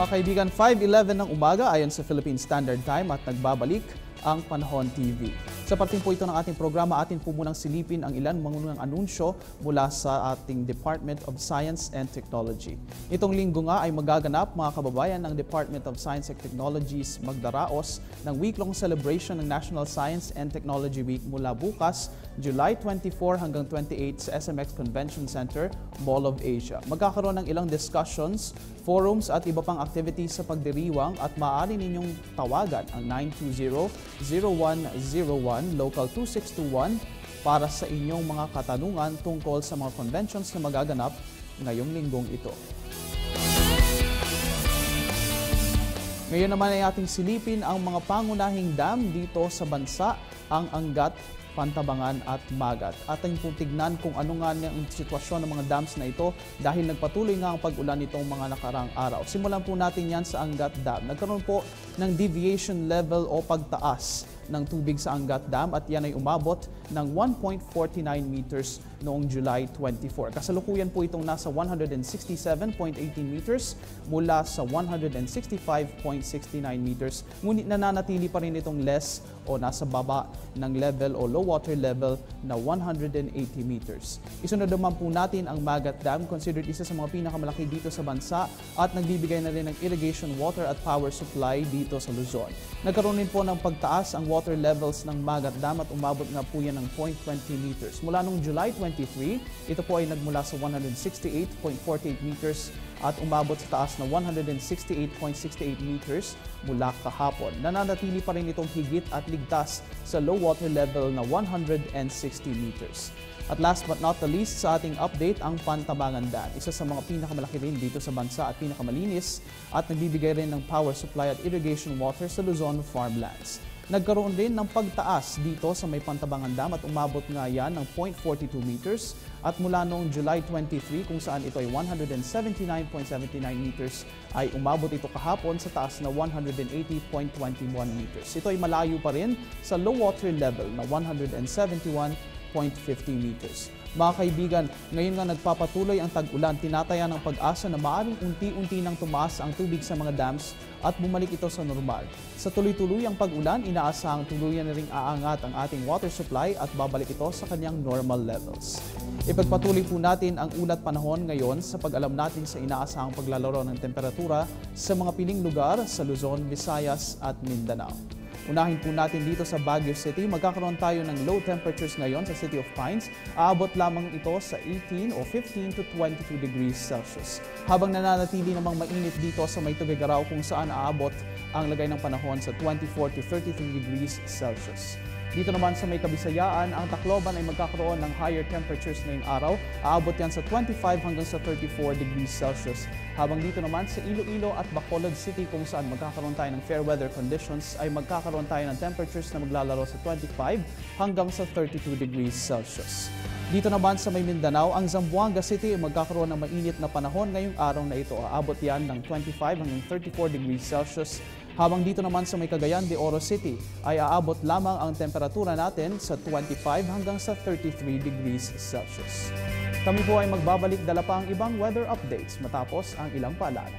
Mga kaibigan, 5:11 ng umaga ayon sa Philippine Standard Time at nagbabalik ang Panahon TV. Sa parting po ito ng ating programa, atin po munang silipin ang ilan mga anunsyo mula sa ating Department of Science and Technology. Itong linggo nga ay magaganap mga kababayan ng Department of Science and Technologies magdaraos ng week-long celebration ng National Science and Technology Week mula bukas, July 24 hanggang 28 sa SMX Convention Center, Mall of Asia. Magkakaroon ng ilang discussions, forums at iba pang activities sa pagdiriwang at maaari ninyong tawagan ang 920-0101 Local 2621 para sa inyong mga katanungan tungkol sa mga conventions na magaganap ngayong linggong ito. Ngayon naman ay ating silipin ang mga pangunahing dam dito sa bansa, ang Angat, Pantabangan at Magat. Ating pong tignan kung ano nga ang sitwasyon ng mga dams na ito dahil nagpatuloy nga ang pag-ulan nitong mga nakarang araw. Simulan po natin yan sa Angat Dam. Nagkaroon po ng deviation level o pagtaas ng tubig sa Angat Dam at yan ay umabot ng 1.49 meters noong July 24. Kasalukuyan po itong nasa 167.18 meters mula sa 165.69 meters. Ngunit nananatili pa rin itong less o nasa baba ng level o low water level na 180 meters. Isunod naman po natin ang Magat Dam, considered isa sa mga pinakamalaki dito sa bansa at nagbibigay na rin ng irrigation water at power supply dito sa Luzon. Nagkaroon din po ng pagtaas ang water levels ng Magat Dam at umabot nga po yan ng 0.20 meters. Mula noong July 23, ito po ay nagmula sa 168.48 meters at umabot sa taas na 168.68 meters mula kahapon. Nananatili pa rin itong higit at ligtas sa low water level na 160 meters. At last but not the least sa ating update, ang Pantabangan Dam. Isa sa mga pinakamalaki rin dito sa bansa at pinakamalinis at nagbibigay rin ng power supply at irrigation water sa Luzon farmlands. Nagkaroon din ng pagtaas dito sa may Pantabangan Dam at umabot nga yan ng 0.42 meters at mula noong July 23 kung saan ito ay 179.79 meters ay umabot ito kahapon sa taas na 180.21 meters. Ito ay malayo pa rin sa low water level na 171.50 meters. Mga kaibigan, ngayon nga nagpapatuloy ang tag-ulan, tinataya ng pag-asa na maaaring unti-unti nang tumaas ang tubig sa mga dams at bumalik ito sa normal. Sa tuloy-tuloy ang pag-ulan, inaasahang tuluyan na ring aangat ang ating water supply at babalik ito sa kanyang normal levels. Ipagpatuloy po natin ang ulat panahon ngayon sa pag-alam natin sa inaasahang paglalaro ng temperatura sa mga piling lugar sa Luzon, Visayas at Mindanao. Unahin po natin dito sa Baguio City. Magkakaroon tayo ng low temperatures ngayon sa City of Pines. Aabot lamang ito sa 18 o 15 to 22 degrees Celsius. Habang nananatili namang mainit dito sa may Tuguegarao kung saan aabot ang lagay ng panahon sa 24 to 33 degrees Celsius. Dito naman sa may Kabisayaan, ang Tacloban ay magkakaroon ng higher temperatures ngayong araw. Aabot yan sa 25 hanggang sa 34 degrees Celsius. Habang dito naman sa Iloilo at Bacolod City kung saan magkakaroon tayo ng fair weather conditions ay magkakaroon tayo ng temperatures na maglalaro sa 25 hanggang sa 32 degrees Celsius. Dito naman sa may Mindanao, ang Zamboanga City ay magkakaroon ng mainit na panahon ngayong araw na ito. Aabot yan ng 25 hanggang 34 degrees Celsius. Habang dito naman sa may Cagayan de Oro City ay aabot lamang ang temperatura natin sa 25 hanggang sa 33 degrees Celsius. Kami po ay magbabalik dala pa ang ibang weather updates matapos ang ilang paalala.